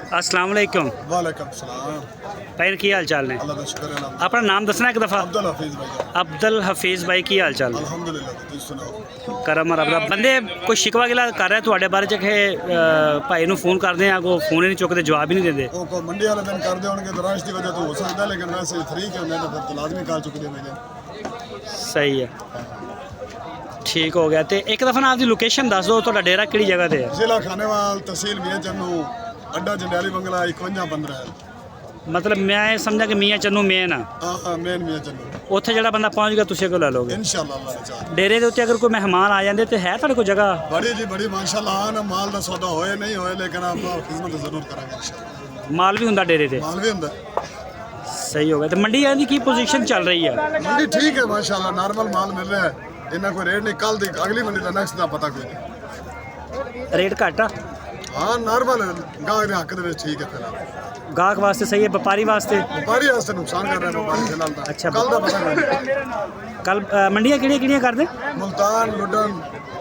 अस्सलाम वालेकुम। वालेकुम सलाम। भाई की हाल चाल ने? अल्लाह का शुक्र है। अपना नाम दसना एक दफ़ा। अब्दुल हफीज भाई। अब्दुल हफीज़ भाई की हाल चाल? अल्हम्दुलिल्लाह तुम सुनाओ। करम रब दा। बंदे कोई शिकवा गिला कर रहे ਤੁਹਾਡੇ ਬਾਰੇ ਚ ਕਿ ਭਾਈ ਨੂੰ ਫੋਨ ਕਰਦੇ ਆ, ਕੋ ਫੋਨ ਹੀ ਨਹੀਂ ਚੁੱਕਦੇ, ਜਵਾਬ ਹੀ ਨਹੀਂ ਦਿੰਦੇ। ਉਹ ਕੋ ਮੰਡੀ ਵਾਲੇ ਦਿਨ ਕਰਦੇ ਹੋਣਗੇ ਤਾਂ ਰਸ਼ ਦੀ ਵਜ੍ਹਾ ਤੋਂ ਹੋ ਸਕਦਾ, ਲੇਕਿਨ ਵੈਸੇ ਫ੍ਰੀ ਕੇ ਹੁੰਦੇ ਤਾਂ ਫਿਰ ਤਾਂ ਲਾਜ਼ਮੀ ਕਾਲ ਚੁੱਕਦੇ ਹੋਣਗੇ। ਸਹੀ ਹੈ, ਠੀਕ ਹੋ ਗਿਆ। ਤੇ ਇੱਕ ਦਫਾ ਨਾ ਆਪਦੀ ਲੋਕੇਸ਼ਨ ਦੱਸ ਦਿਓ, ਤੁਹਾਡਾ ਡੇਰਾ ਕਿਹੜੀ ਜਗ੍ਹਾ ਤੇ ਹੈ? ਜ਼ਿਲ੍ਹਾ ਖਾਨੇਵਾਲ, ਤਹਿਸੀਲ ਮੀਆਂ ਚੰਨੂ, ਅੱਡਾ ਜੰਡਿਆਲੀ ਬੰਗਲਾ 5115 ਹੈ। ਮਤਲਬ ਮੈਂ ਇਹ ਸਮਝਾ ਕਿ ਮੀਆਂ ਚੰਨੂ ਮੇਨ ਆ, ਹਾਂ ਮੇਨ ਮੀਆਂ ਚੰਨੂ। ਉੱਥੇ ਜਿਹੜਾ ਬੰਦਾ ਪਹੁੰਚ ਗਿਆ ਤੁਸੀਂ ਕੋਲ ਲੈ ਲੋਗੇ इंशाअल्लाह अल्लाह ने चाहा। ਡੇਰੇ ਦੇ ਉੱਤੇ। ਅਗਰ ਕੋਈ ਮਹਿਮਾਨ ਆ ਜਾਂਦੇ ਤੇ ਹੈ ਤੁਹਾਡੇ ਕੋਲ ਜਗ੍ਹਾ? बड़ी जी बड़ी माशाल्लाह। ना माल का सौदा होए नहीं होए, लेकिन आप खिदमत जरूर करेंगे इंशाअल्लाह। ਮਾਲ ਵੀ ਹੁੰਦਾ ਡੇਰੇ ਤੇ? माल भी होंगे। ਸਹੀ ਹੋ ਗਿਆ। ਤੇ ਮੰਡੀ ਦੀ ਕੀ ਪੋਜੀਸ਼ਨ ਚੱਲ ਰਹੀ ਹੈ? मंडी ठीक है माशाल्लाह, नॉर्मल माल मिल रहा है। इन्ना कोई रेट नहीं, कल दी अगली मंडी का नेक्स्ट का पता कोई नहीं। ਰੇਟ ਘੱਟ ਆ? हाँ नॉर्मल गाहक के हक दे ठीक है। फिलहाल ਗਾਹਕ ਵਾਸਤੇ ਸਹੀ ਹੈ, ਵਪਾਰੀ ਵਾਸਤੇ? व्यापारी वास्ते नुकसान कर रहे हैं व्यापारी फिलहाल तो। अच्छा। कल का पता नहीं। ਕੱਲ ਮੰਡੀਆਂ ਕਿਹੜੀਆਂ ਕਿਹੜੀਆਂ ਕਰਦੇ? मुल्तान लुडन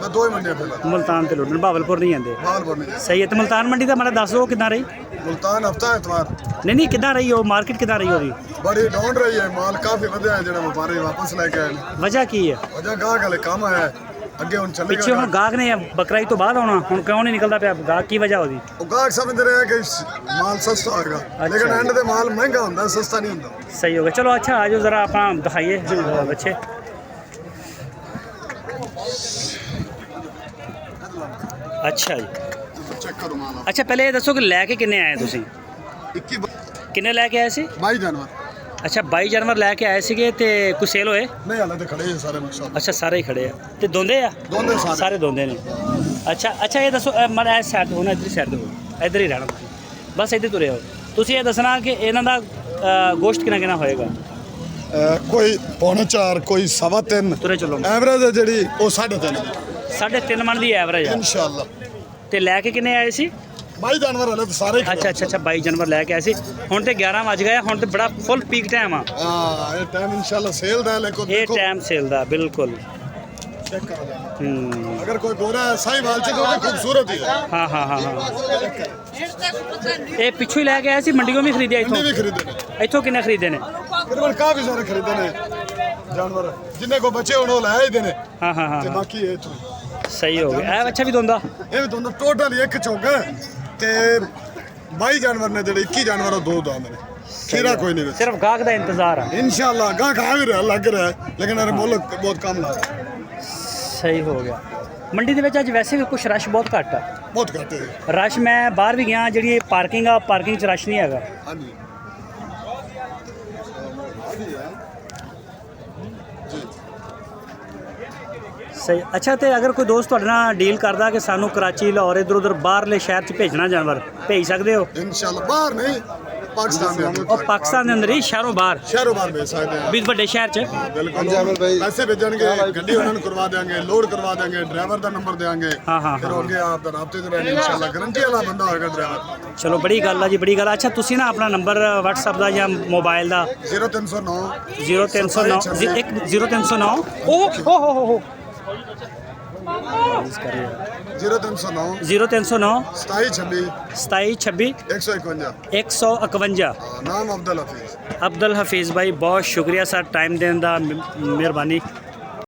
मैं दो ही मंडियां फिलहाल। ਮੁਲਤਾਨ ਤੇ ਲੁੱਡਣ, ਭਾਵਲਪੁਰ ਨਹੀਂ ਜਾਂਦੇ। बाहर नहीं। ਸਹੀ ਹੈ। ਤੇ ਮੁਲਤਾਨ ਮੰਡੀ ਦਾ ਮਾੜਾ ਦੱਸ ਦਿਓ ਕਿੱਦਾਂ ਰਹੀ? मुल्तान हफ्ता एतवार ਨਹੀਂ ਨਹੀਂ, ਕਿੱਦਾਂ ਰਹੀ ਉਹ ਮਾਰਕੀਟ, ਕਿੱਦਾਂ ਰਹੀ ਉਹਦੀ? बड़ी ढूंढ रही है, माल काफी वधिया है। जो व्यापारी वापस लेके आए हैं, ਵਜ੍ਹਾ ਕੀ ਹੈ? वजह गाहक वाले काम आया है अगे हुन चलेगा। ਪਿੱਛੇ ਹੁਣ ਗਾਹਕ ਨੇ ਬਕਰਾਈ ਤੋਂ ਬਾਅਦ ਆਉਣਾ, ਹੁਣ ਕਿਉਂ ਨਹੀਂ ਨਿਕਲਦਾ ਪਿਆ ਗਾਹਕ? ਕੀ ਵਜ੍ਹਾ ਉਹਦੀ? वो गाहक समझ रहे हैं कि माल सस्ता होगा, लेकिन एंड ते माल महंगा होता है, सस्ता नहीं होता। सही हो गया। चलो अच्छा, आ जाओ ज़रा अपना दिखाइए बच्चे। अच्छा जी, चेक करो माल। अच्छा पहले ये दसो कि लैके किन्ने आए तुसी? 21 किन्ने लैके आए सी? 22 जानवर अच्छा 22 जानवर लैके आए सीगे ते कुछ सेल होए? नहीं हाले तो खड़े हैं सारे माशाल्लाह। अच्छा सारे ही खड़े आ ते दोंदे आ? दोंदे सारे। सारे दोंदे ने। अच्छा अच्छा ये दसो माड़ा इस साइड होना, इधर साइड हो, इधर ही रहना तुसीं, बस इधर तुरे हो। तुसीं ये दसना कि इन्हां दा गोश्त किन्ना किन्ना होएगा? कोई 4.5, कोई 3.25। तुरे चलो। एवरेज है जी वो 3.5 3.5 मन दी एवरेज है इंशाल्लाह। ते लैके किन्ने आए सी? 22 जानवर हाले तो सारे ही खड़े। अच्छा अच्छा अच्छा 22 जनवरी लैके आए सी। हुण ते 11 वज गए, हुण ते बड़ा फुल पीक टाइम आ। हां ये टाइम इंशाल्लाह सेल दा है, लेकिन ये टाइम सेल दा बिल्कुल। चेक करो। अगर कोई गोरा है सही माल से तो खूबसूरत ही है। हाँ हाँ हाँ हाँ। ये पिछू ही लैके आए सी, मंडियों में खरीदे मंडी भी इथों? खरीदे इथों किन्ने खरीदे ने? तकरीबन काफी सारे खरीदे ने जानवर, जिन्ने को बचे उन्होंने लाए ही देने हाँ हाँ हाँ ते हाँ। बाकी ये तो सही हो गया। ए अच्छा भी दोंदा? ये भी दोनों टोटल एक चौका है ते 22 जानवर ने जेडे 21 जानवर दो दाम ने। खीरा कोई नहीं बेचा। सिर्फ गाहक दा इंतजार है। इंशाल्लाह गाहक खा भी रहा लग रहा है, लेकिन अरे मोल बहुत कम लग रहा है। सही हो गया। मंडी ਦੇ ਵਿੱਚ ਅੱਜ ਵੈਸੇ ਵੀ ਕੁਝ ਰਸ਼ ਬਹੁਤ ਘੱਟ ਆ। बहुत घट है। ਰਸ਼ ਮੈਂ ਬਾਹਰ ਵੀ ਗਿਆ, ਜਿਹੜੀ ਪਾਰਕਿੰਗ ਆ, ਪਾਰਕਿੰਗ 'ਚ ਰਸ਼ ਨਹੀਂ ਹੈਗਾ। हाँ जी ਸਹੀ। ਅੱਛਾ ਤੇ ਅਗਰ ਕੋਈ ਦੋਸਤ ਤੁਹਾਡੇ ਨਾਲ ਡੀਲ ਕਰਦਾ ਕਿ ਸਾਨੂੰ ਕਰਾਚੀ, ਲਾਹੌਰ, ਇੱਧਰ ਉੱਧਰ ਬਾਹਰਲੇ ਸ਼ਹਿਰ 'ਚ ਭੇਜਣਾ ਜਾਨਵਰ, ਭੇਜ ਸਕਦੇ ਹੋ? इंशाल्लाह बाहर नहीं पाकिस्तान में ਔਰ ਪਾਕਿਸਤਾਨ ਦੇ ਅੰਦਰ ਹੀ, ਸ਼ਹਿਰੋਂ ਬਾਹਰ शहरों बाहर भेज सकते हैं। ਵੀ ਵੱਡੇ ਸ਼ਹਿਰ 'ਚ? बिल्कुल पैसे भेजणगे, गड्डी उन्होंने करवा देंगे, लोड करवा देंगे, ड्राइवर का नंबर देंगे। हाँ हाँ फिर हाँ। होंगे आप राब्ते से रहेंगे इंशाल्लाह, गारंटी वाला बंदा होगा ड्राइवर। ਚਲੋ ਬੜੀ ਗੱਲ ਆ ਜੀ, ਬੜੀ ਗੱਲ ਆ। ਅੱਛਾ ਤੁਸੀਂ ਨਾ ਆਪਣਾ ਨੰਬਰ WhatsApp ਦਾ ਜਾਂ ਮੋਬਾਈਲ ਦਾ? 0309 0309 0309 ਓ ਹੋ 0309 0309 2726 2726 151। 151। नाम अब्दुल हफीज। अब्दुल हफीज़ भाई बहुत शुक्रिया सर, टाइम देने का, मेहरबानी।